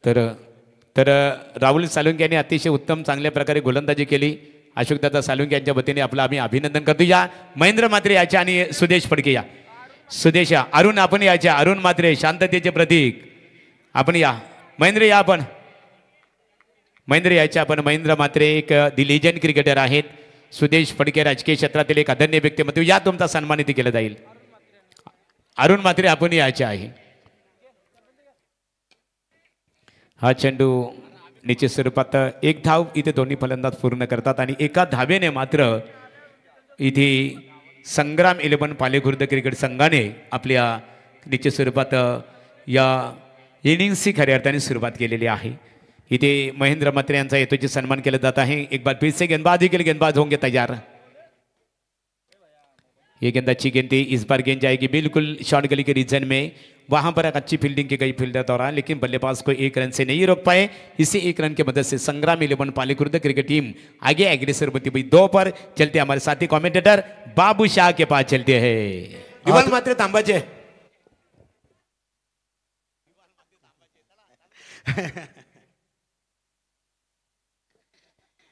तर तर राहुल सालुंके यांनी अतिशय उत्तम चांगल्या प्रकारे गोलंदाजी केली. अशोकदादा सालुंके यांच्या वतीने आपलं आम्ही अभिनंदन करतो. या महेंद्र म्हात्रे याच्या आणि सुदेश फडके या. सुदेश या. अरुण आपण याच्या. अरुण म्हात्रे शांततेचे प्रतीक. आपण या महेंद्र या. आपण महेंद्र याच्या. आपण महेंद्र म्हात्रे एक दी लिजंड क्रिकेटर आहेत. सुदेश फडके राजकीय क्षेत्रातील एक अनन्य व्यक्तिमत्व. या तुमचा सन्मानित केलं जाईल. अरुण म्हात्रे आपण याचे आहे. हा चेंडू निश्चित स्वरूपात एक धाव इथे दोन्ही फलंदाज पूर्ण करतात आणि एका धावेने मात्र इथे संग्राम 11 पालेखुर्द क्रिकेट संघाने आपल्या निश्चित स्वरूपात या इनिंग्सची खऱ्या अर्थाने सुरुवात केलेली आहे. इथे महेंद्र म्हात्रे यांचा येतोची सन्मान केला जात आहे. एक बार फिर से गेंदबाजी के लिए गेंदबाज होंगे तैयार. ये गेंद अच्छी गेंद थी. इस बार गेंद जाएगी बिल्कुल शॉर्ट गली के रीजन में. वहां पर एक अच्छी फील्डिंग की गई फील्डर दौरान, लेकिन बल्लेबाज को एक रन से नहीं रोक पाए. इसी एक रन की मदद से संग्राम 11 पालेखुर्द क्रिकेट टीम आगे एग्रेसर बनती हुई 2 पर चलते. हमारे साथी कमेंटेटर बाबू शाह के पास चलते हैं. विमान मात्र तांबाचे.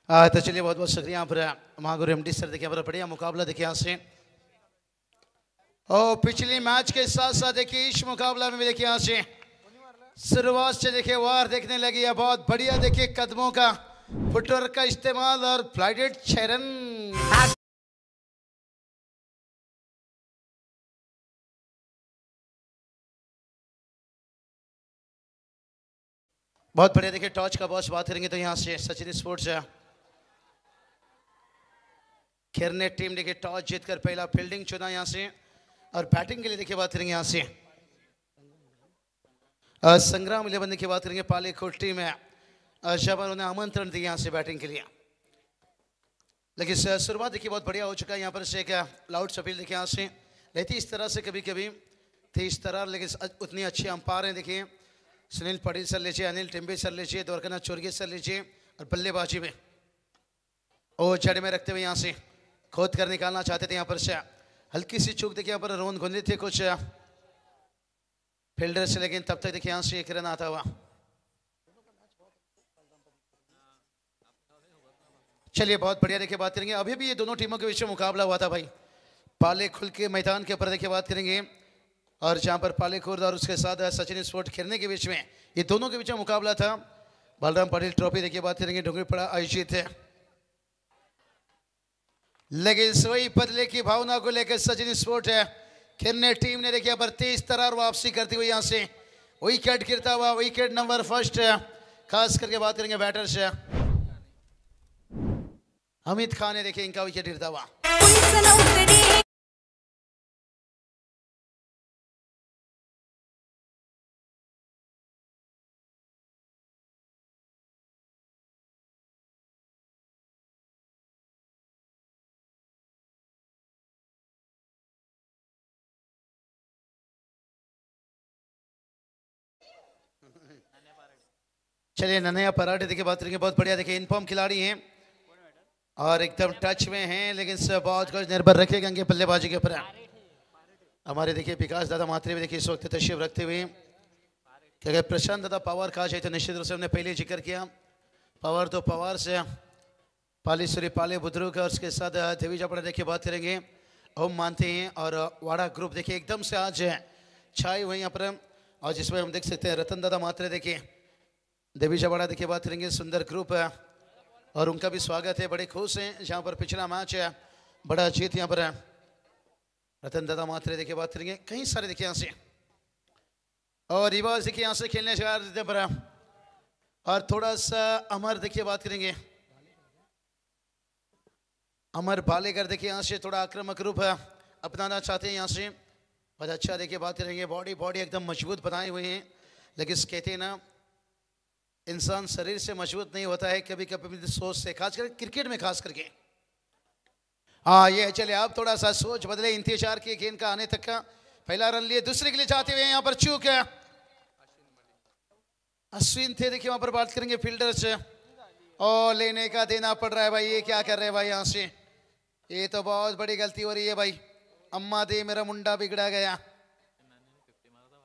तो चलिए बहुत बहुत शुक्रिया पर महागुरु एमडी सर. देखिए बड़ा बढ़िया मुकाबला देखिए यहाँ से. और पिछले मैच के साथ साथ देखिए इस मुकाबला में भी देखिए यहाँ से शुरुआत से देखिए वार देखने लगी है. बहुत बढ़िया देखिए कदमों का फुटवर्क का इस्तेमाल और फ्लाइटेड 6 रन. बहुत बढ़िया देखिए टॉस का बॉस बात करेंगे तो यहाँ से सचिन स्पोर्ट्स खेरने टीम देखिए टॉस जीतकर पहला फील्डिंग चुना यहाँ से और बैटिंग के लिए देखिए बात करेंगे यहाँ से संग्राम 11 की बात करेंगे. पालेखुर्द टीम है जब उन्होंने आमंत्रण दिया यहाँ से बैटिंग के लिए. लेकिन शुरुआत देखिए बहुत बढ़िया हो चुका है. यहाँ पर से क्या लाउड सफील देखिए यहाँ से रहती इस तरह से कभी कभी थी इस तरह, लेकिन उतनी अच्छी अंपायर हैं. देखिए सुनील पटेल सर लीजिए, अनिल टिम्बे सर लीजिए, द्वारकानाथ चोरगे सर लीजिए और बल्लेबाजी में ओ जड़ में रखते हुए यहाँ से खोद कर निकालना चाहते थे. यहाँ पर से हल्की सी चूक देखिए यहाँ पर रोन गुंजे थे कुछ फील्डर से, लेकिन तब तक देखिए यहाँ से एक रन आता हुआ. चलिए बहुत बढ़िया देखिए बात करेंगे. अभी भी ये दोनों टीमों के बीच में मुकाबला हुआ था भाई. पालेखुर्द के मैदान के ऊपर देखिए बात करेंगे और जहाँ पर पालेखुर्द और उसके साथ सचिन स्पोर्ट खेलने के बीच में ये दोनों के बीच में मुकाबला था. बलराम पटेल ट्रॉफी देखिए बात करेंगे डूंगरीपड़ा आयोजित है. लेकिन सोई बदले की भावना को लेकर सचिन स्पोर्ट है खेलने टीम ने देखिए पर तेज तरार वापसी करती हुई यहाँ से विकेट गिरता हुआ. विकेट नंबर फर्स्ट है. खास करके बात करेंगे बैटर से अमित खान ने देखिए इनका विकेट गिरता हुआ. चलिए नन्या पराठे देखिए बात करेंगे. बहुत बढ़िया देखिए इनफॉर्म खिलाड़ी हैं और एकदम टच में हैं, लेकिन बहुत कुछ निर्भर रखेगा इनके बल्लेबाजी के ऊपर. हमारे देखिए विकास दादा मात्रे भी देखिए इस वक्त तशरीफ रखते हुए. अगर प्रशांत दादा पवार कहा जाए तो निश्चित रूप से हमने पहले जिक्र किया. पवार तो पवार से पालेश्वरी पाले बुद्रुक और उसके साथ देवी जापड़ा देखिए बात करेंगे. हम मानते हैं और वाड़ा ग्रुप देखिए एकदम से आज छाए हुए यहाँ पर. और जिसमें हम देख सकते हैं रतन दादा मात्रे देखिए देवी जवाड़ा देखिए बात करेंगे. सुंदर ग्रुप है और उनका भी स्वागत है. बड़े खुश हैं जहाँ पर पिछला मैच है बड़ा जीत यहाँ पर है. रतन दादा मात्रे देखिए बात करेंगे. कई सारे देखिए यहाँ से और रिवाज देखिए यहाँ से खेलने जा रहे थे पर और थोड़ा सा अमर देखिए बात करेंगे. अमर भालेकर देखिए यहाँ से थोड़ा आक्रामक रूप है अपनाना चाहते हैं यहाँ से. बहुत अच्छा देखिए बात करेंगे. बॉडी एकदम मजबूत बनाए हुए हैं, लेकिन कहते हैं ना इंसान शरीर से मजबूत नहीं होता है, कभी कभी सोच से, खास करके क्रिकेट में खास करके. हाँ ये चले अब थोड़ा सा सोच बदले. इंतजार किए गेंद का आने तक का. पहला रन लिए, दूसरे के लिए जाते हुए यहाँ पर चूक है. अश्विन थे देखिए वहां पर बात करेंगे फील्डर से. और लेने का देना पड़ रहा है भाई. ये क्या कर रहे हैं भाई यहाँ से. ये तो बहुत बड़ी गलती हो रही है भाई. अम्मा दे मेरा मुंडा बिगड़ा गया.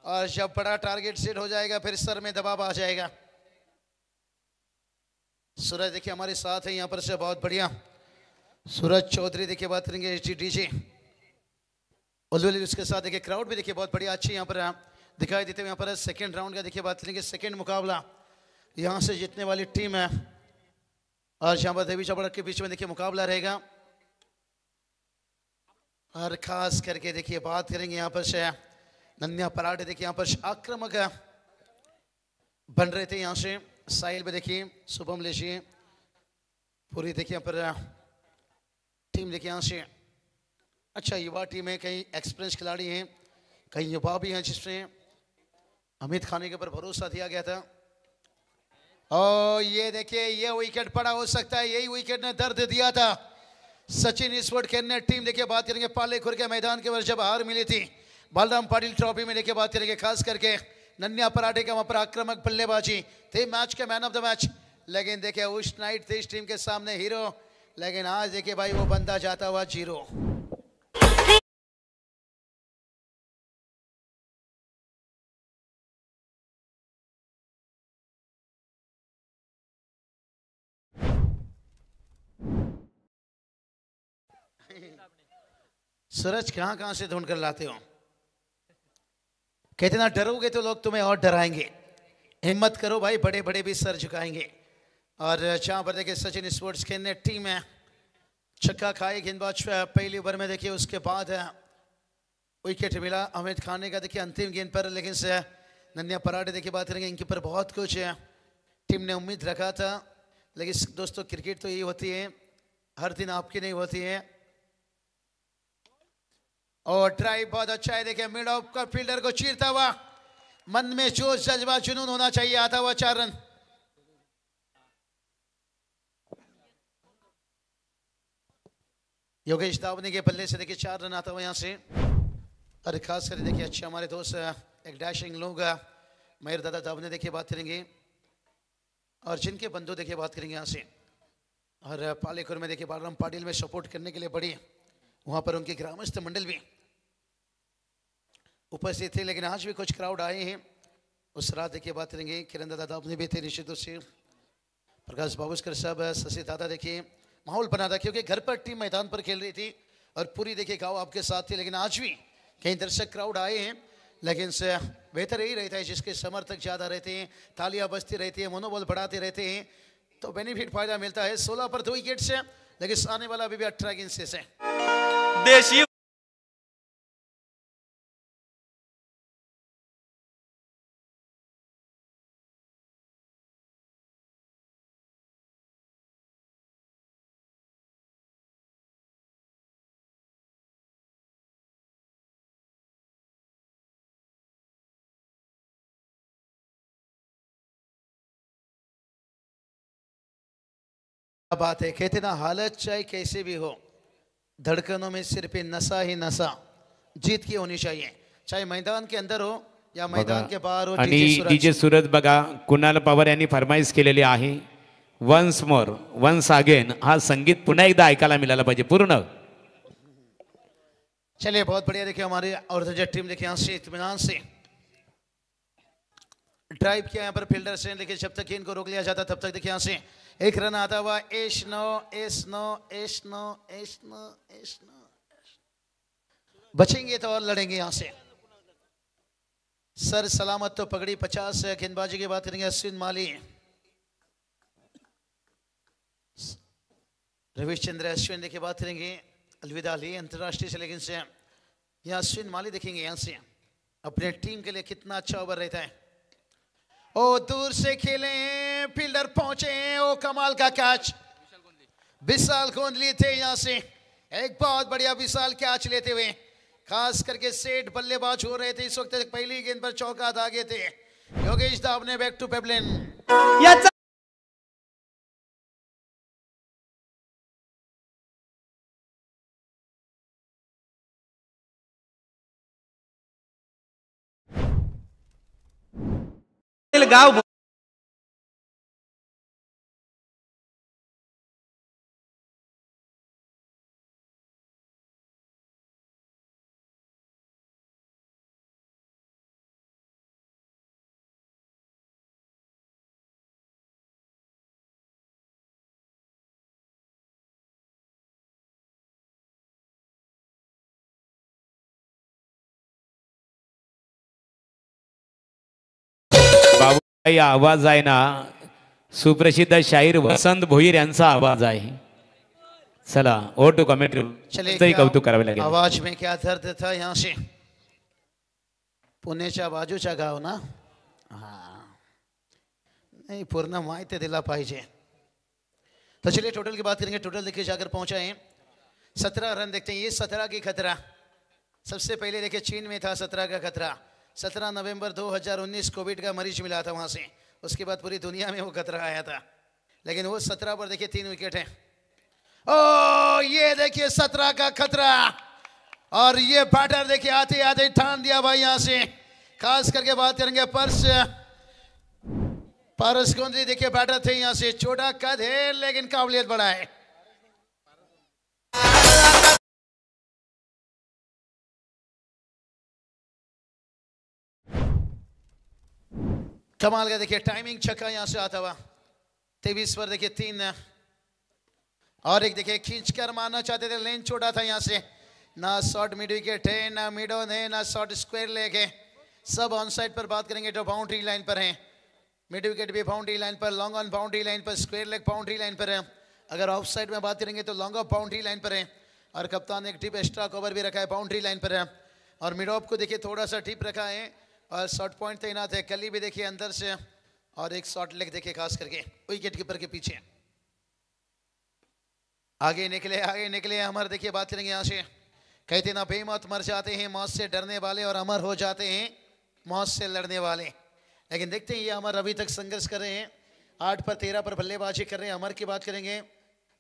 और जब बड़ा टारगेट सेट हो जाएगा फिर सर में दबाव आ जाएगा. सूरज देखिए हमारे साथ है यहाँ पर से, बहुत बढ़िया। सूरज चौधरी देखिए बात करेंगे जी डीजे उल्लू, उसके साथ देखिए क्राउड भी देखिए बहुत बढ़िया अच्छी यहाँ पर दिखाई देते हुए। यहाँ पर सेकंड राउंड का देखिए बात करेंगे, सेकंड मुकाबला यहाँ से जीतने वाली टीम है। और यहाँ पर देवी चपड़ा के बीच में देखिए मुकाबला रहेगा। और खास करके देखिए बात करेंगे यहाँ पर से नन्या पराठे देखिए यहाँ पर आक्रामक बन रहे थे। यहाँ से साहिल पे देखिए, शुभम लेशिए, पूरी देखिए यहाँ पर टीम देखिए यहाँ से अच्छा युवा टीम है, कई एक्सपीरियंस खिलाड़ी हैं, कई युवा भी हैं जिसमें अमित खाने के ऊपर भरोसा दिया गया था। और ये देखिए ये विकेट पड़ा, हो सकता है यही विकेट ने दर्द दिया था सचिन स्पोर्ट खेलने टीम। देखिए बात करेंगे पालेखुर के मैदान के वर्ष जब हार मिली थी बलराम पाटिल ट्रॉफी में, देखिए बात करेंगे खास करके नन्या पराठे का वहां पर आक्रामक बल्लेबाजी थे, मैच के मैन ऑफ द मैच। लेकिन देखिए उस नाइट थे इस टीम के सामने हीरो, लेकिन आज देखिए भाई वो बंदा जाता हुआ जीरो। सूरज कहां कहां से ढूंढ कर लाते हो, कहते ना डरोगे तो लोग तुम्हें और डराएंगे, हिम्मत करो भाई, बड़े बड़े भी सर झुकाएंगे। और जहां पर देखिए सचिन स्पोर्ट्स खेलने टीम है, छक्का खाए गेंदबाज पहली ओवर में, देखिए उसके बाद विकेट मिला अमित खाने का देखिए अंतिम गेंद पर। लेकिन से नन्या पराठे देखिए बात करेंगे इनके ऊपर बहुत कुछ है टीम ने उम्मीद रखा था। लेकिन दोस्तों क्रिकेट तो यही होती है, हर दिन आपकी नहीं होती है। और ड्राइव बहुत अच्छा है, देखिए मिड ऑफ का फील्डर को चीरता हुआ, मन में जोश जज्बा जुनून होना चाहिए, आता हुआ 4 रन। योगेश दावने के बल्ले से देखिए 4 रन आता हुआ यहां से। और खास कर देखिए अच्छे हमारे दोस्त एक डैशिंग लोग मयूर दादा दावने देखिए बात करेंगे, और जिनके बंधु देखिए बात करेंगे यहाँ से। और पालेकुर में देखिए बलराम पाटिल में सपोर्ट करने के लिए बड़ी वहां पर उनके ग्रामस्थ मंडल भी उपस्थित थे। लेकिन आज भी कुछ क्राउड आए हैं। उस रात देखिए बात करेंगे किरण दादा दावने भी थे, निश्चित रूप से प्रकाश बाबूस्कर साहब, शशि दादा देखिए माहौल बना था, क्योंकि घर पर टीम मैदान पर खेल रही थी और पूरी देखिए गांव आपके साथ थी। लेकिन आज भी कई दर्शक क्राउड आए हैं, लेकिन से बेहतर यही रहता है जिसके समर्थक ज़्यादा रहते हैं, तालियां बजती रहती है, मनोबल बढ़ाते रहते हैं, तो बेनिफिट फायदा मिलता है। 16 पर 2 विकेट से, लेकिन आने वाला अभी भी 18 गेंद से देशी बात है, कहते ना हालत चाहे कैसे भी हो, धड़कनों में सिर्फ नशा ही नशा जीत की होनी चाहिए, चाहे मैदान के अंदर हो या मैदान के बाहर हो। आणि डीजे सूरज बघा कुणाल पवार यांनी फरमाईश केलेली आहे, वन्स मोर वन्स अगेन, हा संगीत पुन्हा एकदा ऐकायला मिळाला पाहिजे पूर्ण। चलिए बहुत बढ़िया, देखिए हमारे और टीम देखिए यहाँ से इत्मीनान से ड्राइव किया यहाँ पर फील्डर से, देखिए जब तक इनको रोक लिया जाता तब तक देखिए यहाँ से एक रन आता हुआ, एश नो एश नो एश नो एश नो एश नो, बचेंगे तो और लड़ेंगे यहाँ से। सर सलामत तो पगड़ी 50 गेंदबाजी की बात करेंगे अश्विन माली, रविश्चंद्र अश्विन देखिए बात करेंगे अलविदा ली अंतरराष्ट्रीय से। लेकिन से यहाँ अश्विन माली देखेंगे यहाँ से अपने टीम के लिए कितना अच्छा ओवर रहता है। ओ दूर से खेले हैं, फील्डर पहुंचे हैं, ओ कमाल का कैच, विशाल गोंदली थे यहाँ से, एक बहुत बढ़िया विशाल कैच लेते हुए, खास करके सेठ बल्लेबाज हो रहे थे इस वक्त, पहली गेंद पर चौका दागे थे योगेश दाव ने, बैक टू पेबलिन। गाव या आवाज आहे ना सुप्रसिद्ध शाहीर वसंत भोईर यांचा आवाज आहे. चला ओ टू कमेंट्री चलिए तरी कौतुक करावे लागेल. आवाज में क्या दर्द था यहाँ से. पुण्याच्या बाजूचा गाव ना. हाँ नहीं पूर्ण माहिती दिला पाहिजे. तो चलिए टोटल की बात करेंगे. टोटल देखिए जाकर पहुंचा है 17 रन. देखते हैं ये 17 की खतरा. सबसे पहले देखिए चीन में था 17 का खतरा. 17 नवंबर 2019 कोविड का मरीज मिला था वहां से. उसके बाद पूरी दुनिया में वो खतरा आया था. लेकिन वो 17 पर देखिए 3 विकेट है. ओ ये देखिए 17 का खतरा. और ये बैटर देखिए आते आते ठान दिया भाई यहां से. खास करके बात करेंगे पारस गोंदली देखिए बैटर थे यहां से. छोटा कद है लेकिन काबिलियत बड़ा है. कमाल का देखिए टाइमिंग छक्का यहां से आता हुआ. 23 पर देखिए 3 और एक देखिए खींच कर मारना चाहते थे. लेन छोड़ा था यहां से. ना शॉर्ट मिड विकेट है ना मिड ऑन है ना शॉर्ट स्क्वायर लेग है. सब ऑन साइड पर बात करेंगे जो बाउंड्री लाइन पर हैं. मिड विकेट भी बाउंड्री लाइन पर. लॉन्ग ऑन बाउंड्री लाइन पर. स्क्वायर लेग बाउंड्री लाइन पर है. अगर ऑफ साइड में बात करेंगे तो लॉन्ग ऑफ बाउंड्री लाइन पर है. और कप्तान ने एक टिप एक्स्ट्रा कवर भी रखा है बाउंड्री लाइन पर है. और मिड ऑफ को देखिए थोड़ा सा टिप रखा है. और शॉर्ट पॉइंट तैनात है. कली भी देखिए अंदर से. और एक शॉर्ट लेग देखिए खास करके विकेट कीपर के पीछे. आगे निकले अमर. देखिए बात करेंगे यहाँ से. कहते ना बेमौत मर जाते हैं मौत से डरने वाले और अमर हो जाते हैं मौत से लड़ने वाले. लेकिन देखते हैं ये अमर अभी तक संघर्ष कर रहे हैं. 8 पर 13 पर बल्लेबाजी कर रहे हैं. अमर की बात करेंगे.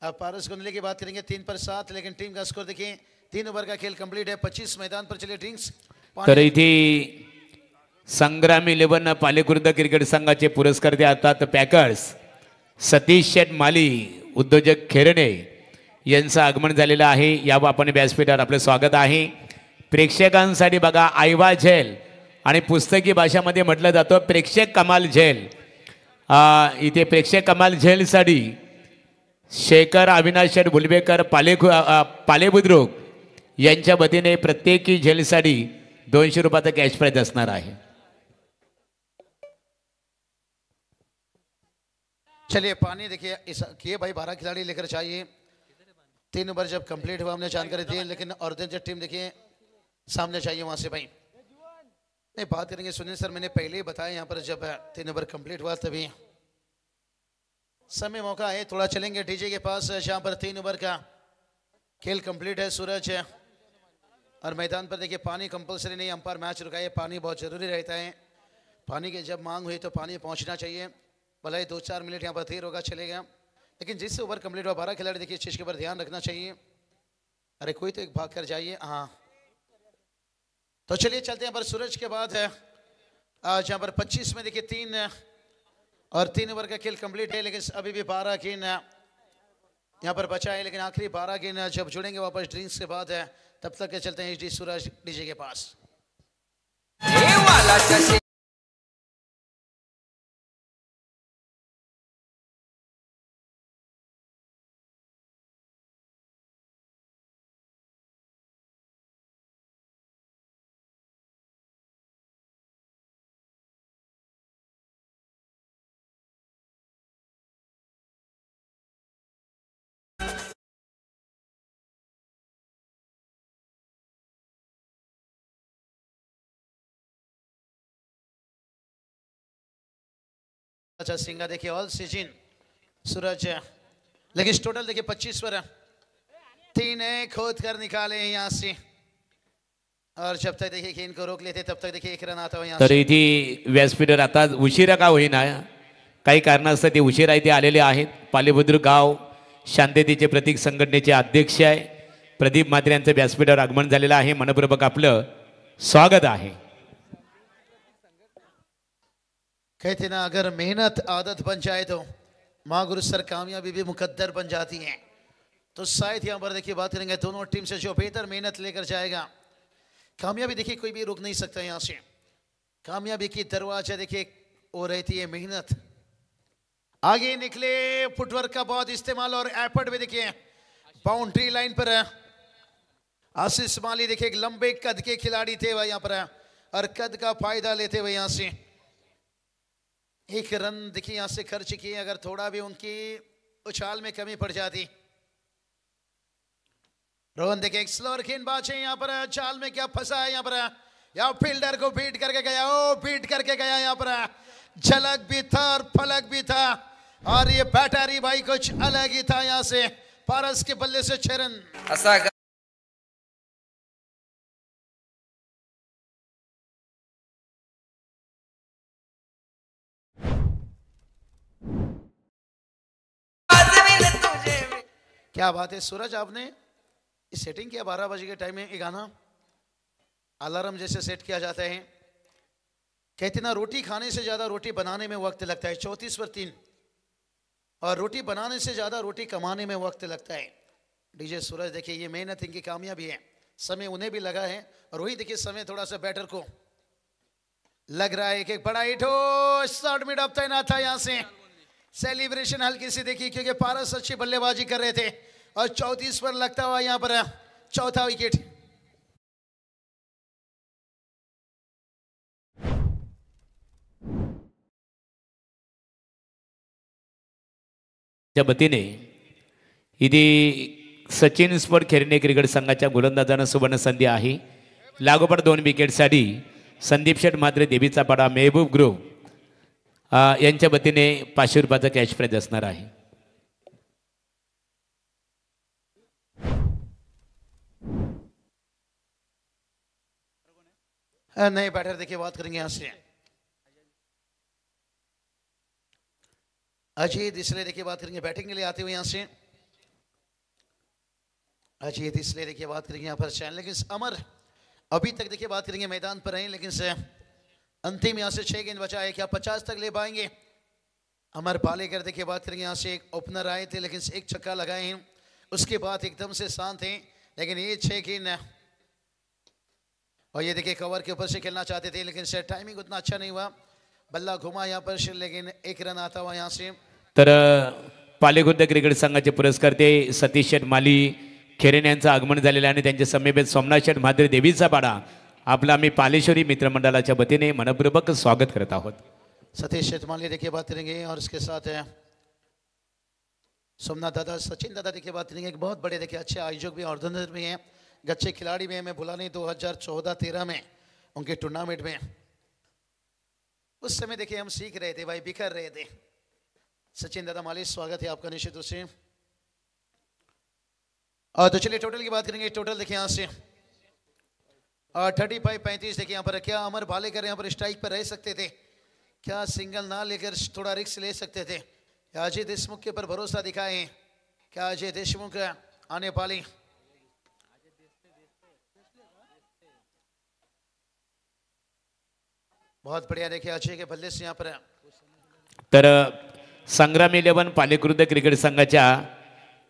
अब पारस गोंदली की बात करेंगे 3 पर 7. लेकिन टीम का स्कोर देखिए 3 ओवर का खेल कंप्लीट है. 25 मैदान पर चले ड्रिंक्स. तर इथे संग्राम 11 पालेखुर्द क्रिकेट संघाचे पुरस्कार देतात पॅकर्स सतीश शेठ माली उद्योजक खेरणे यांचं आगमन झालेलं आहे. या आपण व्यासपीठावर आपलं स्वागत आहे. प्रेक्षकांसाठी बघा आयवा झेल आणि पुस्तकी भाषामध्ये म्हटलं जातं प्रेक्षक कमाल झेल. इथे प्रेक्षक कमाल झेलसाठी शेखर अविनाश शेठ बुलबेकर पालेबुद्रुक यांच्या वतीने प्रत्येकी झेलसाठी 200 रुपयाचा कॅश प्राइज असणार आहे. चलिए पानी देखिए किए भाई 12 खिलाड़ी लेकर चाहिए. 3 ओवर जब कंप्लीट हुआ हमने जानकारी दी. लेकिन ऑर्गेनाइजर टीम देखिए सामने चाहिए वहां से भाई. नहीं बात करेंगे सुनील सर. मैंने पहले ही बताया यहाँ पर जब 3 ओवर कंप्लीट हुआ तभी समय मौका है. थोड़ा चलेंगे डीजे के पास जहाँ पर 3 ओवर का खेल कंप्लीट है. सूरज है और मैदान पर देखिए पानी कंपलसरी नहीं. अंपायर मैच रुकाए. पानी बहुत जरूरी रहता है. पानी की जब मांग हुई तो पानी पहुंचना चाहिए. भले ही 2-4 मिनट यहाँ पर देर होगा चलेगा. लेकिन जिससे ओवर कंप्लीट हुआ 12 खिलाड़ी देखिए इस चीज़ के ऊपर ध्यान रखना चाहिए. अरे कोई तो एक भाग कर जाइए. हाँ तो चलिए चलते हैं. पर सूरज के बाद है जहाँ पर 25 में देखिए 3 और 3 ओवर का खेल कंप्लीट है. लेकिन अभी भी 12 गेंद यहाँ पर बचा है. लेकिन आखिरी 12 गेंद जब जुड़ेंगे वापस ड्रिंक्स के बाद है तब तक के चलते हैं एचडी सूरज डीजे के पास. अच्छा सिंगा देखिए ऑल सीजन सूरज. लेकिन टोटल देखिए 25 पर 3 खोद कर निकाले यहाँ से. और जब तक देखिए कि इनको रोक लेते तब तक देखिए 1 रन आता हो यहाँ तर इथे व्यासपीठावर आता उशिरा का होईना काही कारणास्तव ते उशिरा इथे आलेले आहेत. पालेबुद्रुक गाव शांततेचे प्रतीक संघटनेचे अध्यक्ष आहे प्रदीप म्हात्रे यांचं व्यासपीठावर आगमन झालेलं आहे. मनपूर्वक आपलं स्वागत आहे. कहते ना अगर मेहनत आदत बन जाए तो माँ गुरु सर कामयाबी भी मुकद्दर बन जाती है. तो शायद यहाँ पर देखिए बात करेंगे दोनों टीम से जो बेहतर मेहनत लेकर जाएगा कामयाबी देखिए कोई भी रोक नहीं सकता. यहाँ से कामयाबी की दरवाजा देखिए वो रहती है मेहनत. आगे निकले फुटवर्क का बहुत इस्तेमाल और एफर्ट भी देखिए बाउंड्री लाइन पर है. आशीष माली देखिए एक लंबे कद के खिलाड़ी थे वह यहाँ पर है और कद का फायदा लेते हुए यहाँ से एक रन देखिए यहां से खर्च किए, अगर थोड़ा भी उनकी उछाल में कमी पड़ जाती। रोहन देखिए एक स्लोअर गेंदबाज है यहाँ पर, चाल में क्या फंसा है यहाँ पर, या फील्डर को बीट करके गया, ओ बीट करके गया यहाँ पर, झलक भी था और फलक भी था, और ये बैटरी भाई कुछ अलग ही था। यहाँ से पारस के बल्ले से 6 रन। असा क्या बात है सूरज, आपने इस सेटिंग किया 12 बजे के टाइम में? ये गाना अलार्म जैसे सेट किया जाता है। कहते ना रोटी खाने से ज्यादा रोटी बनाने में वक्त लगता है, 34 पर 3, और रोटी बनाने से ज्यादा रोटी कमाने में वक्त लगता है। डीजे सूरज देखिए ये मेहनत इनकी कामयाबी है, समय उन्हें भी लगा है, और वही देखिए समय थोड़ा सा बैटर को लग रहा है कि एक बड़ा हिट हो। शॉट मिड अप तैनात था, यहाँ से सेलिब्रेशन हल्की सी देखी क्योंकि पारस अच्छी बल्लेबाजी कर रहे थे, और 34 पर लगता हुआ यहाँ पर चौथा विकेट। च्या वतीने इथे सचिन स्पोर्ट खेरणे क्रिकेट संघाच्या गोलंदाजांना सुवर्ण संधी आहे। लागोपाठ 2 विकेटसाठी संदीप शेठ मात्रे, देवीचा पाडा, मेहबूब ग्रुप यांच्या वतीने 500 रुपयाचा कॅश प्राइज असणार आहे। नए बैटर देखिए बात करेंगे यहाँ से अजय दिसले, देखिए बात करेंगे बैटिंग के लिए आते हुए यहाँ से अजय दिसले, देखिए बात करेंगे यहाँ पर चैन, लेकिन अमर अभी तक देखिए बात करेंगे मैदान पर हैं, लेकिन से अंतिम यहाँ से 6 गेंद बचा है, क्या 50 तक ले पाएंगे? अमर पालेकर देखिए बात करेंगे यहाँ से एक ओपनर आए थे, लेकिन एक छक्का लगाए हैं, उसके बाद एकदम से शांत हैं, लेकिन ये 6 गेंद, और ये देखिए कवर के ऊपर से खेलना चाहते थे, लेकिन से टाइमिंग उतना अच्छा नहीं हुआ, बल्ला घुमा यहाँ पर, लेकिन 1 रन आता हुआ यहाँ से। तर पालेखुर्द क्रिकेट संघाचे पुरस्कर्ते सतीश शेठ माली खेरेने यांचं आगमन झालेलं आहे, आणि त्यांच्या समेत सोमनाथ शेठ म्हात्रे, देवीचा पाडा आपला आम्ही पालेश्वरी मित्रमंडळाच्या वतीने मनपूर्वक स्वागत करत आहोत। सतीश शेठमाली देखिए बात करेंगे, और इसके साथ है सोमनाथ दादा, सचिन दादा देखिए बात करेंगे, एक बहुत बड़े देखिए अच्छे आयोजक भी और ऑर्गेनाइजर भी हैं, अच्छे खिलाड़ी भी हैं। मैं भुला नहीं 2014-13 में उनके टूर्नामेंट में, उस समय देखिए हम सीख रहे थे भाई, बिखर रहे थे। सचिन दादा माली स्वागत है आपका निश्चित रूप से। और तो चलिए टोटल की बात करेंगे, टोटल देखिए यहाँ से 35-35 देखिए यहाँ पर, क्या अमर भालेकर यहाँ पर स्ट्राइक पर रह सकते थे? क्या सिंगल ना लेकर थोड़ा रिस्क ले सकते थे? क्या अजय देशमुख के ऊपर भरोसा दिखाए? क्या अजय देशमुख आने वाली बहुत बढ़िया देखिए अजय के बल्ले से यहाँ पर। तर संग्राम 11 पालेखुर्द क्रिकेट संघाच्या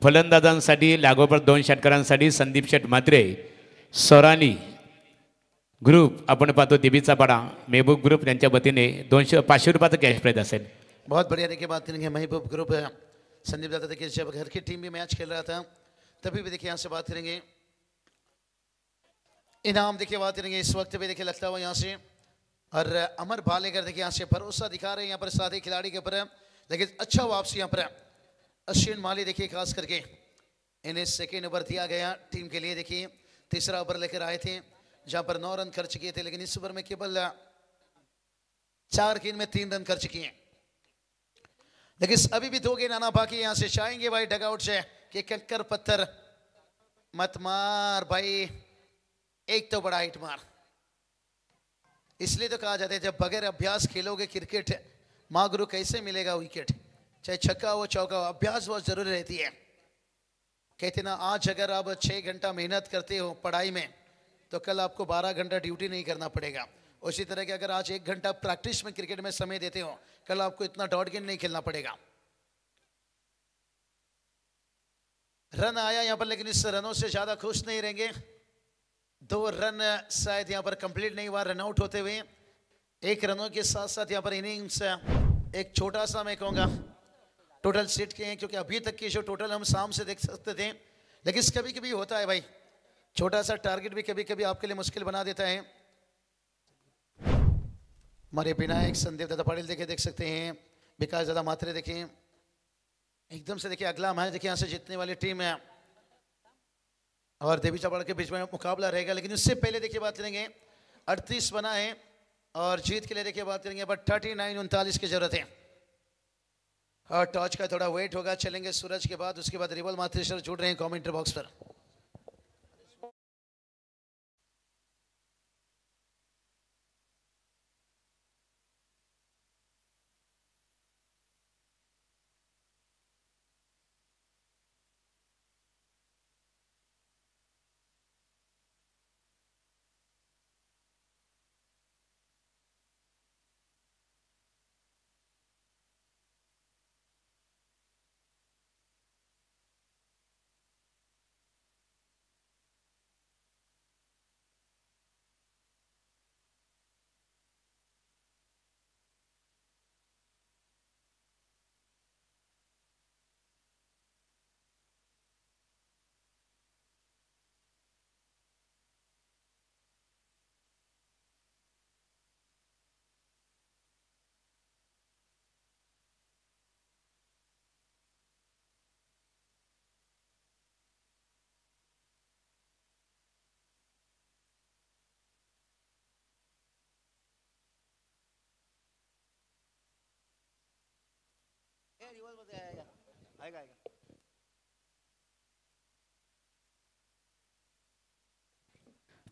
फलंदाजांसाठी लागोपाठ 2 षटकारांसाठी संदीप शेठ म्हात्रे, सोरानी ग्रुप आपण पाहतो, देवीचा पाडा, मेहबूब ग्रुप यांच्या वतीने 500 रुपयाचा कॅश प्राइज असेल। बहुत बढ़िया देखिए बात करेंगे महबूब ग्रुप है। संदीप दादा देखिए जब घर की टीम भी मैच खेल रहा था तभी भी देखिए यहाँ से बात करेंगे। इनाम देखिए बात करेंगे, इस वक्त भी देखिए लगता हुआ यहाँ से, और अमर भालेकर देखिए यहाँ से भरोसा दिखा रहे हैं यहाँ पर साथी खिलाड़ी के ऊपर, लेकिन अच्छा वापसी यहाँ पर अश्विन माली देखिए खास करके इन्हें सेकेंड ओवर दिया गया टीम के लिए। देखिए तीसरा ओवर लेकर आए थे जहां पर 9 रन खर्च किए थे, लेकिन इस ओवर में केवल 4 गेंद में 3 रन खर्च किए। लेकिन अभी भी 2 गेंद आना बाकी, यहां से चाहेंगे भाई डगआउट से कि कंकर पत्थर मत मार भाई, एक तो बड़ा हिट मार। इसलिए तो कहा जाता है जब बगैर अभ्यास खेलोगे क्रिकेट मागरू कैसे मिलेगा विकेट, चाहे छक्का हो चौका हो, अभ्यास बहुत जरूरी रहती है। कहते ना आज अगर आप 6 घंटा मेहनत करते हो पढ़ाई में तो कल आपको 12 घंटा ड्यूटी नहीं करना पड़ेगा। उसी तरह के अगर आज 1 घंटा प्रैक्टिस में क्रिकेट में समय देते हो कल आपको इतना डॉट गेम नहीं खेलना पड़ेगा। रन आया यहाँ पर, लेकिन इस रनों से ज्यादा खुश नहीं रहेंगे। 2 रन शायद यहाँ पर कंप्लीट नहीं हुआ रन आउट होते हुए। 1 रनों के साथ साथ यहाँ पर इनिंग्स एक छोटा सा मैं कहूँगा टोटल सेट किए हैं, क्योंकि अभी तक की जो टोटल हम शाम से देख सकते थे, लेकिन कभी कभी होता है भाई छोटा सा टारगेट भी कभी कभी आपके लिए मुश्किल बना देता है। हमारे विनायक संदीप दादा पाटिल देखिए, देख सकते हैं विकास दादा मात्रे देखिए, एकदम से देखिए अगला मैच देखिए यहाँ से जीतने वाली टीम है और देवी चौपाड़ के बीच में मुकाबला रहेगा। लेकिन उससे पहले देखिए बात करेंगे 38 बना है और जीत के लिए देखिए बात करेंगे बट 39-39 की जरूरत है और टॉर्च का थोड़ा वेट होगा। चलेंगे सूरज के बाद, उसके बाद रिवल मात्रे सर जुड़ रहे हैं कमेंट्री बॉक्स पर।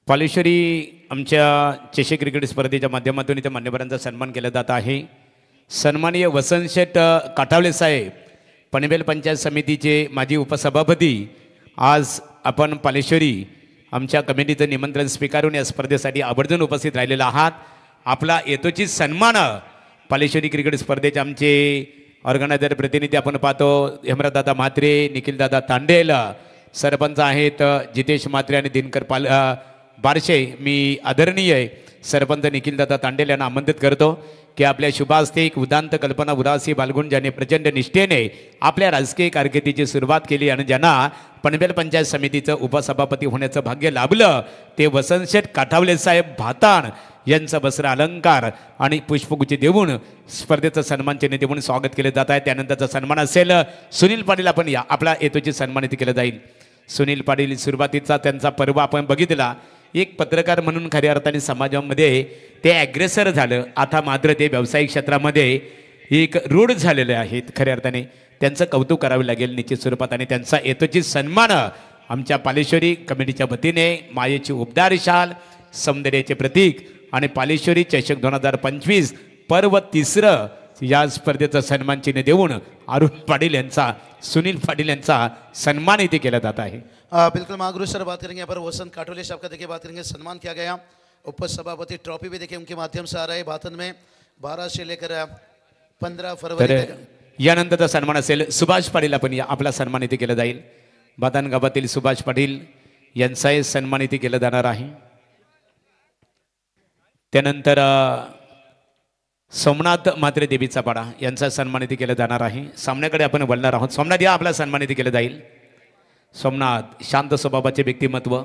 पालेश्वरी आमच्या चषक क्रिकेट स्पर्धेच्या माध्यमातून इथे मान्यवरांचा सन्मान केला जात आहे। सन्माननीय वसंत शेठ काटावले साहेब, पनवेल पंचायत समितीचे माजी उपसभापती, आज आपण पालेश्वरी आमच्या कमिटीचं निमंत्रण स्वीकारून या स्पर्धेसाठी आवर्जून उपस्थित राहिलेला आहात। आपला येतोची सन्मान पालेश्वरी क्रिकेट स्पर्धेचे आमचे ऑर्गनायझर प्रतिनिधी आपण पाहतो, हेमराजदादा म्हात्रे, निखिलदादा तांडेल, सरपंच आहेत जितेश म्हात्रे आणि दिनकर बारशे। मी आदरणीय सरपंच निखिलदादा तांडेल यांना आमंत्रित करतो की आपल्या शुभास्ते एक उदांत कल्पना उदासी बाळगून ज्याने प्रचंड निष्ठेने आपल्या राजकीय कारकिर्दीची सुरुवात केली आणि ज्यांना पनवेल पंचायत समितीचं उपसभापती होण्याचं भाग्य लाभलं ते वसंत शेठ काटावले साहेब भाताण यांचं वस्त्र अलंकार आणि पुष्पगुच्छ देऊन स्पर्धेचं सन्मान चिन्ह देऊन स्वागत केले जात आहे। त्यानंतरचा सन्मान असेल सुनील पाटील, आपण या आपला येतोची सन्मानित केलं जाईल। सुनील पाटील सुरुवातीचा त्यांचा पर्व आपण बघितला, एक पत्रकार म्हणून खऱ्या अर्थाने समाजामध्ये ते ॲग्रेसर झालं, आता मात्र ते व्यावसायिक क्षेत्रामध्ये एक रूढ झालेले आहेत। खऱ्या अर्थाने त्यांचं कौतुक करावे लागेल निश्चित स्वरूपात आणि त्यांचा येतोची सन्मान आमच्या पालेश्वरी कमिटीच्या वतीने मायेची उबदार शाल, सौंदर्याचे प्रतीक आणि पालेश्वरी चषक 2025 पर्व तिसरं या स्पर्धेचं सन्मान चिन्ह देऊन अरुण पाटील यांचा, सुनील पाटील यांचा सन्मान इथे केला जात आहे। बिल्कुल मागरू सर बात करेंगे, यहाँ पर वसंत काटोले साहब का देखिए बात करेंगे, सन्मान किया गया। उपसभापति ट्रॉफी भी देखिए उनके माध्यम से आ रहा है भातन में 12 से लेकर 15 फरवरी तक। यानंतरचा सन्मान असेल सुभाष पाटील, आपण या आपला सन्मान इथे केला जाईल। बादान गावातील सुभाष पाटील यांचाही सन्मान इथे केला जाणार आहे। त्यानंतर सोमनाथ म्हात्रे देवीचा पाडा यांचा सन्मान इथे केला जाणार आहे। सामन्याकडे आपण बोलणार आहोत। सोमनाथ या आपला सन्मान इथे केला जाईल। सोमनाथ शांत स्वभावाचे व्यक्तिमत्व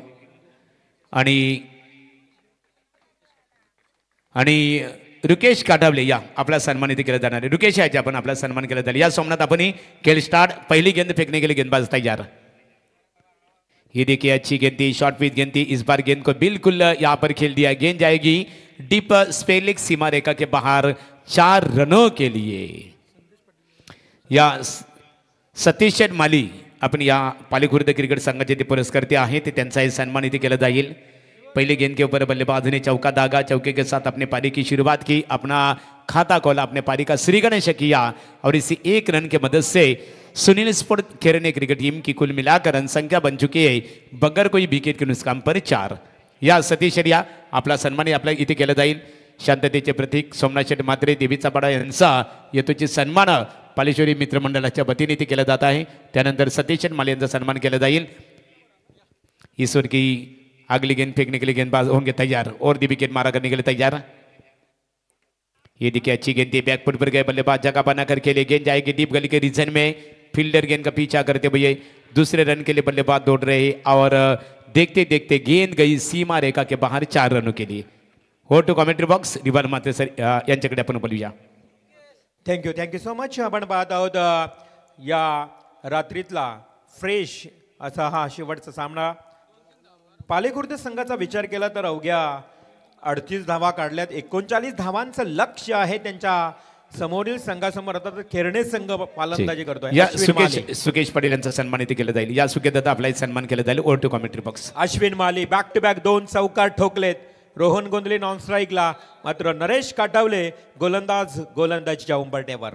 आणि रुकेश काटावले या आपला सन्मान इथे केला जाणार आहे। रुकेश याचे आपण आपला सन्मान केला जाईल। या सोमनाथ आपण खेळ स्टार्ट, पहली गेंद फेंकने के लिए गेंदबाज तैयार। ये देखिए अच्छी गेंद थी, शॉर्ट पिच गेंद थी, इस बार गेंद को बिल्कुल यहाँ पर खेल दिया। गेंद जाएगी डीप स्पेलिक सीमा रेखा के बाहर 4 रनों के लिए। या सतीश माली आपण या पालीखुर्द क्रिकेट संघाचे ते पुरस्कर्ते आहेत, त्यांचाही सन्मान इथे केला जाईल। पहले गेंद के ऊपर बल्लेबाज ने चौका दागा, चौके के साथ अपने पारी की शुरुआत की, अपना खाता खोला, अपने पारी का श्री गणेश किया और इसी 1 रन के मदद से सुनील स्पोर्ट खेरने क्रिकेट टीम की कुल मिलाकर रन संख्या बन चुकी है बगैर कोई विकेट के नुकसान पर 4। या सतीश या आपला सन्मान आपल्या इथे केला जाईल। शांततेचे प्रतीक सोमनाथ शेठ म्हात्रे देवीचा पाडा यांचा येतोची सन्मान पालेश्वरी मित्रमंडळाच्या वतीने इथे केला जात आहे। त्यानंतर सतीश माले यांचा सन्मान केला जाईल। ईश्वर की अगली गेंद फेंकने के लिए गेंदबाज होंगे तैयार और दी विकेट मारा करने के लिए तैयार। ये देखिए अच्छी गेंद थी, बैकफुट पर गए बल्लेबाज जगह बनाकर खेले, गेंद जाएगी डीप गली के रीजन में, फील्डर गेंद का पीछा करते हुए दूसरे रन के लिए बल्लेबाज दौड़ रहे और देखते देखते गेंद गई सीमा रेखा के बाहर 4 रनों के लिए। हो टू कॉमेंट्री बॉक्स रिबाल मात्रे सर यांच्याकडे आपण बोलूया. Thank you so much. आपण पाहत आहोत या रात्रीतला फ्रेश असा हा शेवटचा सामना. पालेखुर्द संघाचा विचार केला तर अवघ्या 38 धावा काढल्यात. 39 धावांचं लक्ष्य आहे त्यांच्या समोरील संघासमोर. आता खेरणे संघ पालंदाजी करतोय. या अश्विन माली. सुकेश पाटील यांचा सन्मान इथे केला जाईल. या सुकेदादा आपलाही सन्मान केला जाईल. Over to commentary box. Ashwin Mali back to back 2 चौकार ठोकलेत. रोहन गोंधळे नॉन स्ट्राईकला. मात्र नरेश काटावले गोलंदाजीच्या उंबरट्यावर.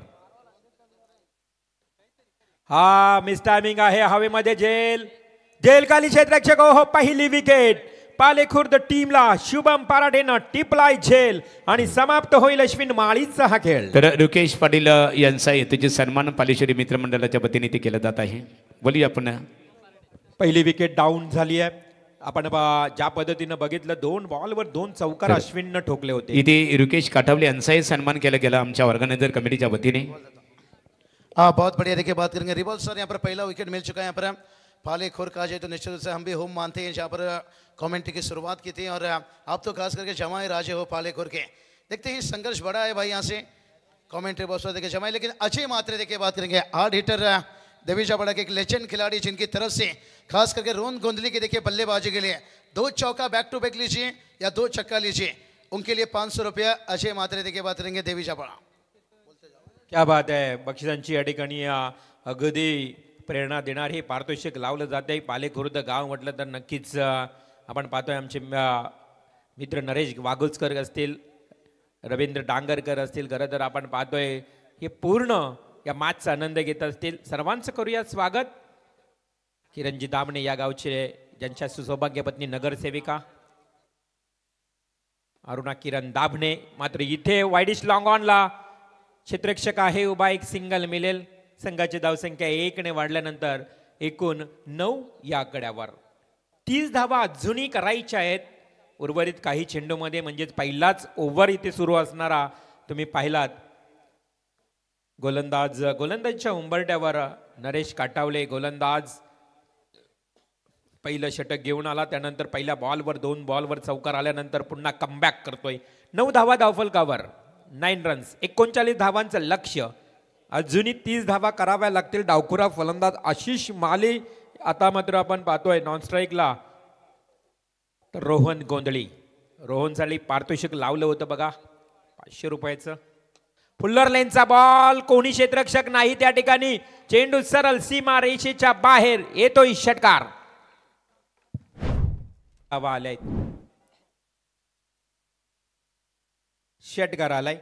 हा मिस टायमिंग आहे. हवेमध्ये जेल खाली क्षेत्ररक्षक. हो पहिली विकेट पालेखुर्द टीमला. शुभम पराडेनं टिपलाय झेल आणि समाप्त होईल अश्विन माळीचा हा खेळ. तर रुकेश पाटील यांचा येथील सन्मान पालेश्वरी मित्रमंडळाच्या वतीने इथे केला जात आहे. बोलूया आपण. पहिली विकेट डाऊन झाली आहे. आपण ज्या पद्धतीनं बघितलं 2 बॉलवर 2 चौकार अश्विननं ठोकले होते. इथे रुकेश काठावले यांचाही सन्मान केला गेला आमच्या ऑर्गनायझर कमिटीच्या वतीने. हाँ बहुत बढ़िया. देखिए बात करेंगे रिबॉल सर. यहाँ पर पहला विकेट मिल चुका है. यहाँ पर पालेखुर का जाए तो निश्चित रूप से हम भी होम मानते हैं जहाँ पर कमेंट्री की शुरुआत की थी. और आप तो खास करके जमाए राजे हो पालेखुर के. देखते हैं संघर्ष बड़ा है भाई यहाँ से कमेंट्री बॉक्स पर देखिए जमाए. लेकिन अजय मात्रे देखिए बात करेंगे हार्ड हिटर देवीजा बड़ा के एक लेजेंड खिलाड़ी जिनकी तरफ से खास करके रोहन गोंधली के देखिए बल्लेबाजी के लिए 2 चौका बैक टू बैक लीजिए या 2 छक्का लीजिए. उनके लिए 500 रुपया अजय मात्रे देखिए बात करेंगे देवीजा बड़ा. क्या बात आहे. बक्षिसांची या ठिकाणी अगदी प्रेरणा देणारे पारितोषिक लावलं जाते. पालेखुर्द गाव म्हटलं तर नक्कीच आपण पाहतोय आमचे मित्र नरेश वाघोलकर असतील, रवींद्र डांगरकर असतील. खरं तर आपण पाहतोय हे पूर्ण या मॅचचा आनंद घेत असतील. सर्वांचं करूया स्वागत. किरणजी दामणे या गावचे ज्यांच्या सुसौभाग्य पत्नी नगरसेविका अरुणा किरण दाभणे. मात्र इथे वाईडिश लॉंग ऑनला क्षेत्ररक्षक आहे उभा. एक सिंगल मिळेल. संघाची धावसंख्या 1 ने वाढल्यानंतर एकूण 9 या आकड्यावर. 30 धावा अजूनही करायच्या आहेत. उर्वरित काही चेंडूमध्ये म्हणजेच पहिलाच ओव्हर इथे सुरू असणारा तुम्ही पाहिलात. गोलंदाजच्या उंबरट्यावर नरेश काटावले गोलंदाज. पहिलं षटक घेऊन आला. त्यानंतर पहिल्या बॉलवर 2 बॉलवर चौकार आल्यानंतर पुन्हा कमबॅक करतोय. 9 धावा धावफलकावर 9 रन्स. 39 धावांचं लक्ष्य. अजूनही 30 धावा कराव्या लागतील. डावखुरा फलंदाज आशिष माली. आता मात्र आपण पाहतोय नॉन स्ट्राईकला तर रोहन गोंधळी. रोहनसाठी पारितोषिक लावलं होतं बघा 500 रुपयाचं. फुल्लर लेनचा बॉल. कोणी क्षेत्ररक्षक नाही त्या ठिकाणी. चेंडू सरळ सीमा रेषेच्या बाहेर येतोय. षटकार आलाय. षटकार आलाय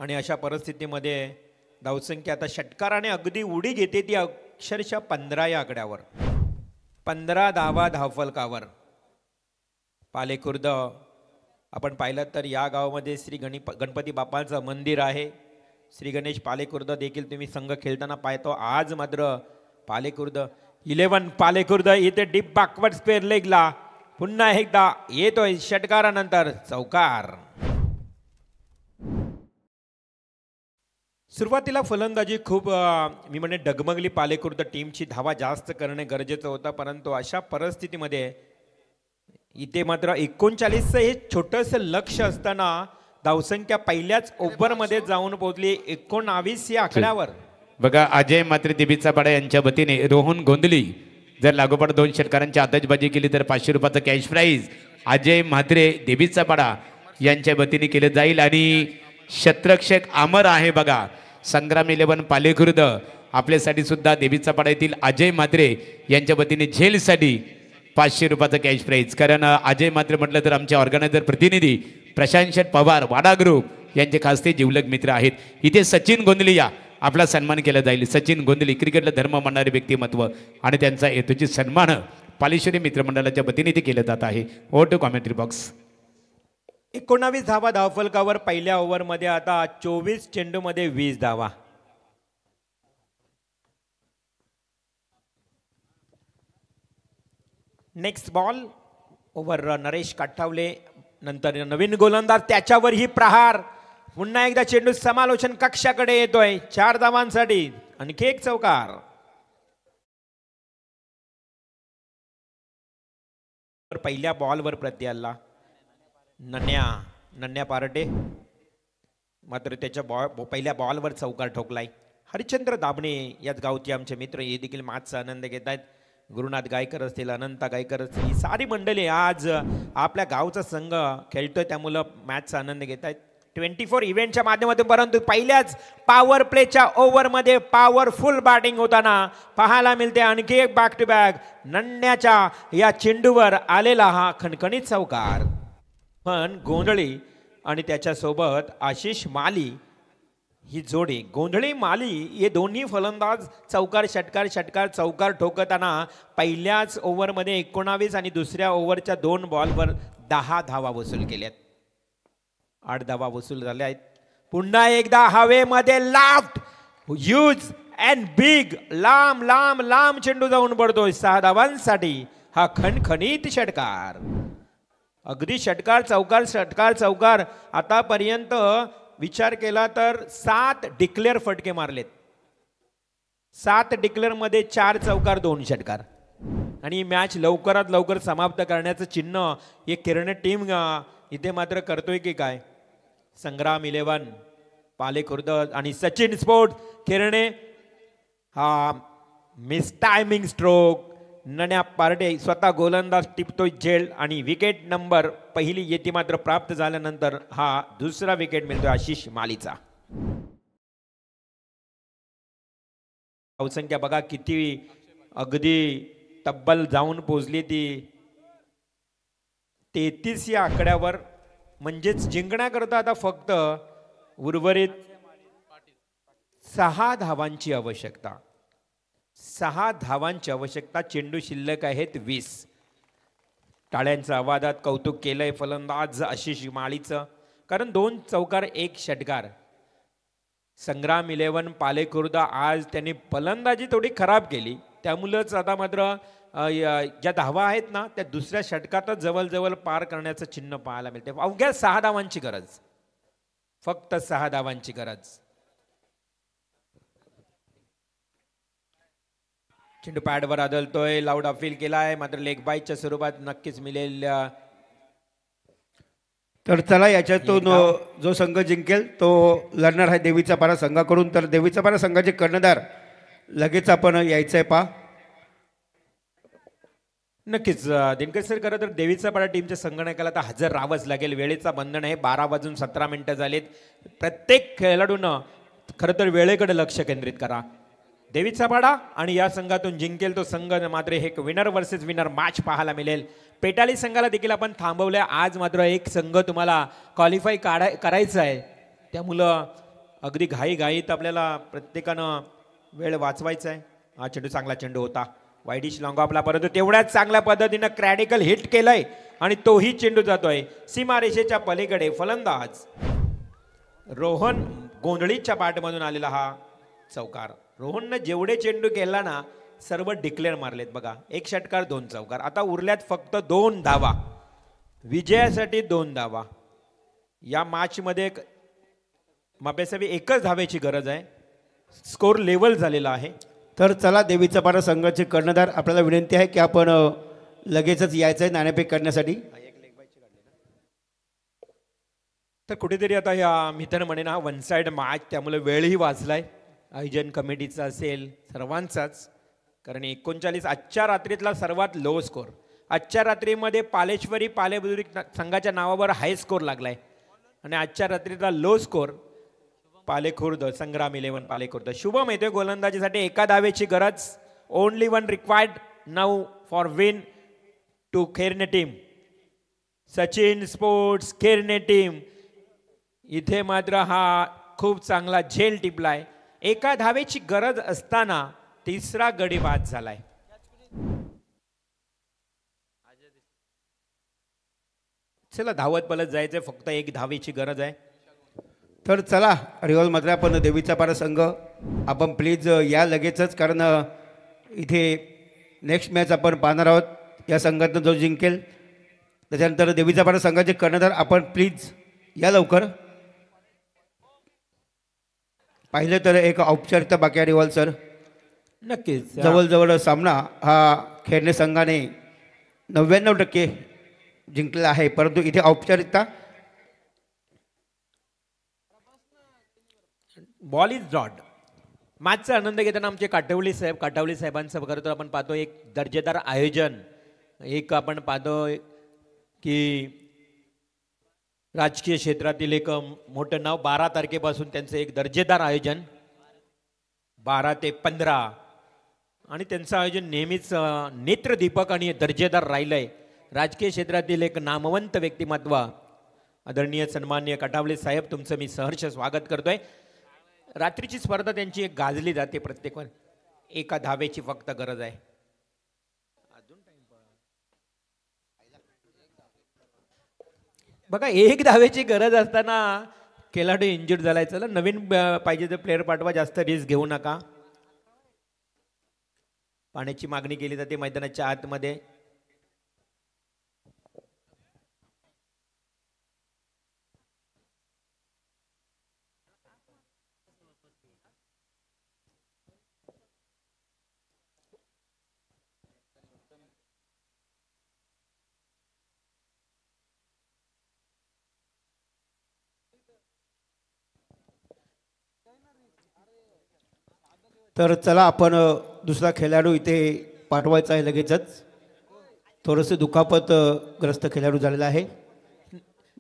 आणि अशा परिस्थितीमध्ये धावसंख्या आता षटकाराने अगदी उडी घेते ती अक्षरशः 15 या आकड्यावर. 15 धावा धावफलकावर. पालेखुर्द आपण पाहिलं तर या गावामध्ये श्री गणपती बाप्पाचं मंदिर आहे. श्री गणेश पालेखुर्द देखील तुम्ही संघ खेळताना पाहतो. आज मात्र पालेखुर्द 11 पालेखुर्द इथे डीप बॅकवर्ड स्क्वेअर लेगला पुन्हा एकदा येतोय. षटकारानंतर चौकार. सुरुवातीला फलंदाजी खूप मी म्हणे डगमगली. पालेखुर्द टीमची धावा जास्त करणे गरजेचं होतं. परंतु अशा परिस्थितीमध्ये इथे मात्र 39चं हे छोटंसं लक्ष असताना धावसंख्या पहिल्याच ओव्हरमध्ये जाऊन पोहोचली 19 या आकड्यावर. बघा अजय मात्रे देवीचा पाडा यांच्या वतीने रोहन गोंधली जर लागोपाठ 2 षटकारांची आतषबाजी केली तर 500 रुपयाचं कॅश प्राईज अजय म्हात्रे देवीचा पाडा यांच्या वतीने केलं जाईल. आणि क्षेत्ररक्षक अमर आहे बघा संग्राम 11 पालेखुर्द आपल्यासाठी सुद्धा देवीचा पाडा येथील अजय म्हात्रे यांच्या वतीने झेलसाठी 500 रुपयाचं कॅश प्राईज. कारण अजय म्हात्रे म्हटलं तर आमचे ऑर्गनायझर प्रतिनिधी प्रशांत पवार वाडा ग्रुप यांचे खास ते जिवलग मित्र आहेत. इथे सचिन गोंधलिया आपला सन्मान केला जाईल. सचिन गोंधली क्रिकेटला धर्म मानणारे व्यक्तिमत्व आणि त्यांचा हेतूची सन्मान पालेश्वरी मित्रमंडळाच्या वतीने ते केलं जात आहे. O two commentary box. 19 धावा धावफलकावर पहिल्या ओव्हरमध्ये. आता 24 चेंडूमध्ये 20 धावा. Next ball over Naresh Kathawale. नंतर नवीन गोलंदाज त्याच्यावरही प्रहार. पुन्हा एकदा चेंडू समालोचन कक्षाकडे येतोय. 4 धावांसाठी आणखी एक चौकार. पहिल्या बॉलवर प्रत्याला नन्या नन्या पारटे मात्र त्याच्या पहिल्या बॉलवर चौकार ठोकलाय. हरिश्चंद्र दाबणे याच गावचे आमचे मित्र हे देखील मॅचचा आनंद घेत आहेत. गुरुनाथ गायकर असतील, अनंता गायकर असतील, ही सारी मंडळी आज आपल्या गावचा संघ खेळतोय त्यामुळं मॅचचा आनंद घेत आहेत 24 इव्हेंटच्या माध्यमातून. परंतु पहिल्याच पॉवर प्लेच्या ओव्हरमध्ये पॉवरफुल बॅटिंग होताना पाहायला मिळते आणखी एक बॅक टू बॅक नन्याच्या या चेंडूवर आलेला हा खणखणीत चौकार. पण गोंधळी आणि त्याच्यासोबत आशिष माली ही जोडी, गोंधळी माली हे दोन्ही फलंदाज चौकार षटकार चौकार ठोकताना पहिल्याच ओव्हरमध्ये 19 आणि दुसऱ्या ओव्हरच्या 2 बॉलवर 10 धावा वसूल केल्यात. 8 धावा वसूल झाल्या आहेत. पुन्हा एकदा हवेमध्ये लाफ्ट ह्यूज अँड बिग लांब लांब लांब चेंडू जाऊन पडतोय 6 धावांसाठी हा खणखणीत षटकार. अगदी षटकार चौकार आतापर्यंत विचार केला तर 7 डिक्लेअर फटके मारलेत. 7 डिक्लेअर मध्ये 4 चौकार 2 षटकार आणि मॅच लवकरात लवकर समाप्त करण्याचं चिन्ह हे किरण टीम इथे मात्र करतोय की काय. संग्राम 11 पाले खुर्द आणि सचिन स्पोर्ट किरणे हा मिस टायमिंग स्ट्रोक. नन्या पारडे स्वतः गोलंदाज टिपतोय झेल आणि विकेट नंबर पहिली येते मात्र प्राप्त झाल्यानंतर हा दुसरा विकेट मिळतोय आशिष मालीचा. धावसंख्या बघा किती अगदी तब्बल जाऊन पोहोचली ती 33 या आकड्यावर. म्हणजेच जिंकण्याकरता आता फक्त उर्वरित 6 धावांची आवश्यकता. 6 धावांची आवश्यकता. चेंडू शिल्लक आहेत 20. टाळ्यांच्या आवाजात कौतुक केलंय फलंदाज आशिष माळीचं कारण 2 चौकार 1 षटकार. संग्राम 11 पाले खुर्द आज त्यांनी फलंदाजी थोडी खराब केली त्यामुळंच आता मात्र ज्या धावा आहेत ना त्या दुसऱ्या षटकातच जवळजवळ पार करण्याचं चिन्ह पाहायला मिळते. अवघ्या 6 धावांची गरज, फक्त 6 धावांची गरज. चेंडू पॅडवर आदळतोय, लाऊड अपील केलाय मात्र लेग बाईच्या स्वरूपात नक्कीच मिळेल. तर चला याच्यातून जो संघ जिंकेल तो लढणार आहे देवीचा पारा संघाकडून. तर देवीचा पारा संघाचे कर्णधार लगेच आपण यायचंय पा. नक्कीच दिनकर सर. खरं तर देवीचा पाडा टीमच्या संगणकाला तर हजर राहावंच लागेल. वेळेचा बंधन आहे. 12:17 झालेत. प्रत्येक खेळाडूनं खरं तर वेळेकडे लक्ष केंद्रित करा. देवीचा पाडा आणि या संघातून जिंकेल तो संघ मात्र हे विनर वर्सेस विनर मॅच पाहायला मिळेल. पेटाली संघाला देखील आपण थांबवलंय. आज मात्र एक संघ तुम्हाला क्वालिफाय करायचं आहे त्यामुळं अगदी घाईत आपल्याला प्रत्येकानं वेळ वाचवायचा आहे. हा चेंडू चांगला चेंडू होता. वाईडिश लॉंग ऑफला परंतु तेवढ्याच चांगल्या पद्धतीनं क्रॅडिकल हिट केलंय आणि तोही चेंडू जातोय सीमारेषेच्या पलीकडे. फलंदाज रोहन गोंधळीच्या बॅटमधून आलेला हा चौकार. रोहननं जेवढे चेंडू केला ना सर्व डिक्लेअर मारलेत बघा. 1 षटकार 2 चौकार. आता उरल्यात फक्त 2 धावा. विजयासाठी 2 धावा. या मॅचमध्ये मापेसावी 1च धावेची गरज आहे. स्कोर लेवल झालेला आहे. तर चला देवीचा पारा संघाचे कर्णधार आपल्याला विनंती आहे की आपण लगेचच यायचं आहे नाणेफेक करण्यासाठी. तर कुठेतरी आता या मिथन म्हणे ना 1 साइड मॅच त्यामुळे वेळही वाचलाय आयोजन कमिटीचा असेल सर्वांचाच. कारण 39 आजच्या रात्रीतला सर्वात लो स्कोर. आजच्या रात्रीमध्ये पालेश्वरी पालेबुद्रुक संघाच्या नावावर हाय स्कोर लागलाय आणि आजच्या रात्रीतला लो स्कोर पालेखुर्द संग्राम 11 पालेखुर्द. शुभम येतोय गोलंदाजीसाठी. 1 धावेची गरज. Only 1 required now for win to Kherne team. Sachin sports Kherne team इथे मात्र हा खूप चांगला झेल टिपलाय. 1 धावेची गरज असताना 3रा गडी बाद झालाय. चला धावत पलत जायचंय. फक्त 1 धावेची गरज आहे. तर चला रिवॉल मात्र आपण देवीचा पारा संघ आपण प्लीज या लगेचच कारण इथे नेक्स्ट मॅच आपण पाहणार आहोत. या संघातनं जो जिंकेल त्याच्यानंतर देवीचा पारा संघाचे कर्णधार आपण प्लीज या लवकर. पाहिलं तर एक औपचारिकता बाकी आहे रिवॉल सर. नक्कीच जवळजवळ सामना हा खेळणे संघाने 99% जिंकलेला आहे परंतु इथे औपचारिकता बॉल इज ड्रॉड. मॅचचा आनंद घेताना आमचे काटवली साहेबांचं खरं तर आपण पाहतो एक दर्जेदार आयोजन. एक आपण पाहतो की राजकीय क्षेत्रातील एक मोठं नाव. 12 तारखेपासून त्यांचं एक दर्जेदार आयोजन 12 ते 15 आणि त्यांचं आयोजन नेहमीच नेत्रदीपक आणि दर्जेदार राहिलंय. राजकीय क्षेत्रातील एक नामवंत व्यक्तिमत्व आदरणीय सन्माननीय कटावले साहेब, तुमचं मी सहर्ष स्वागत करतोय. रात्रीची स्पर्धा त्यांची एक गाजली जाते. प्रत्येक एका धावेची फक्त गरज आहे. बघा, एक धावेची गरज असताना खेळाडू इंजुर्ड झालाय. चला नवीन पाहिजे तर प्लेअर पाठवा, जास्त रिस्क घेऊ नका. पाण्याची मागणी केली जाते मैदानाच्या आतमध्ये. तर चला आपण दुसरा खेळाडू इथे पाठवायचा आहे लगेचच. थोडंसं दुखापत ग्रस्त खेळाडू झालेला आहे.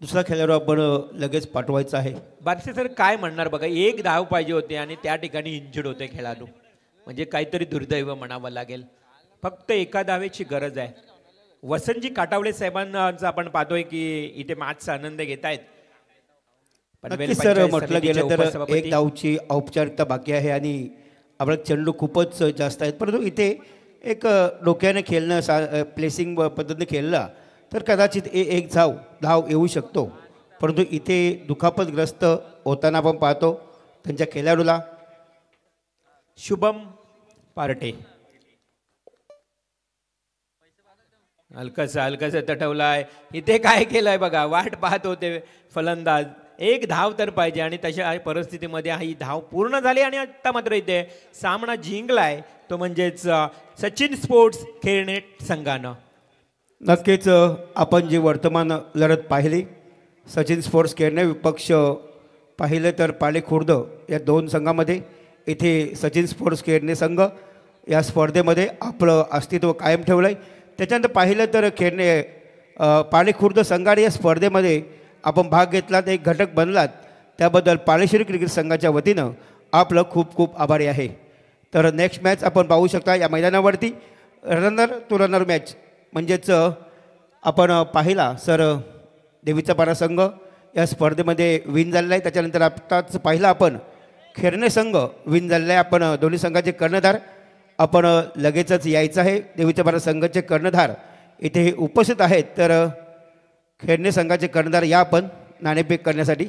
दुसरा खेळाडू आपण लगेच पाठवायचा आहे. बारसे सर काय म्हणणार बघा, एक धाव पाहिजे होते आणि त्या ठिकाणी इंजुर्ड होते खेळाडू. म्हणजे काहीतरी दुर्दैव म्हणावं लागेल. फक्त एका धावेची गरज आहे. वसंतजी काटावले साहेबांचा आपण पाहतोय की इथे मॅचचा आनंद घेत आहेत. नक्कीच सर, म्हटलं गेलं तर एक धावची औपचारिकता बाकी आहे आणि आपला चेंडू खूपच जास्त आहेत. परंतु इथे एक डोक्याने खेळणं, प्लेसिंग पद्धतीने खेळला तर कदाचित एक धाव येऊ शकतो. परंतु इथे दुखापतग्रस्त होताना आपण पाहतो त्यांच्या खेळाडूला शुभम पार्टे. हलकस तटवलाय. इथे काय केलंय बघा, वाट पाहत होते फलंदाज. एक धाव तर पाहिजे आणि तशा परिस्थितीमध्ये ही धाव पूर्ण झाली आणि आता मात्र इथे सामना जिंकलाय तो म्हणजेच सचिन स्पोर्ट्स खेळणे संघानं. नक्कीच आपण जी वर्तमान लढत पाहिली, सचिन स्पोर्ट्स खेळणे विपक्ष पाहिलं तर पाले खुर्द या दोन संघामध्ये. इथे सचिन स्पोर्ट्स खेळणे संघ या स्पर्धेमध्ये आपलं अस्तित्व कायम ठेवलं आहे. त्याच्यानंतर पाहिलं तर खेळणे पाले खुर्द संघाने या स्पर्धेमध्ये आपण भाग घेतलात, एक घटक बनलात, त्याबद्दल पालेश्वरी क्रिकेट संघाच्या वतीनं आपलं खूप खूप आभारी आहे. तर नेक्स्ट मॅच आपण पाहू शकता या मैदानावरती रनर टू रनर मॅच. म्हणजेच आपण पाहिला सर, देवीचा पारा संघ या स्पर्धेमध्ये विन झालेला आहे. त्याच्यानंतर आत्ताच पाहिला आपण खेरणे संघ विन झालेला आहे. आपण दोन्ही संघाचे कर्णधार आपण लगेचच यायचं आहे. देवीचा पारा संघाचे कर्णधार इथे उपस्थित आहेत. तर खेळणे संघाचे कर्णधार या आपण नाणेफेक करण्यासाठी.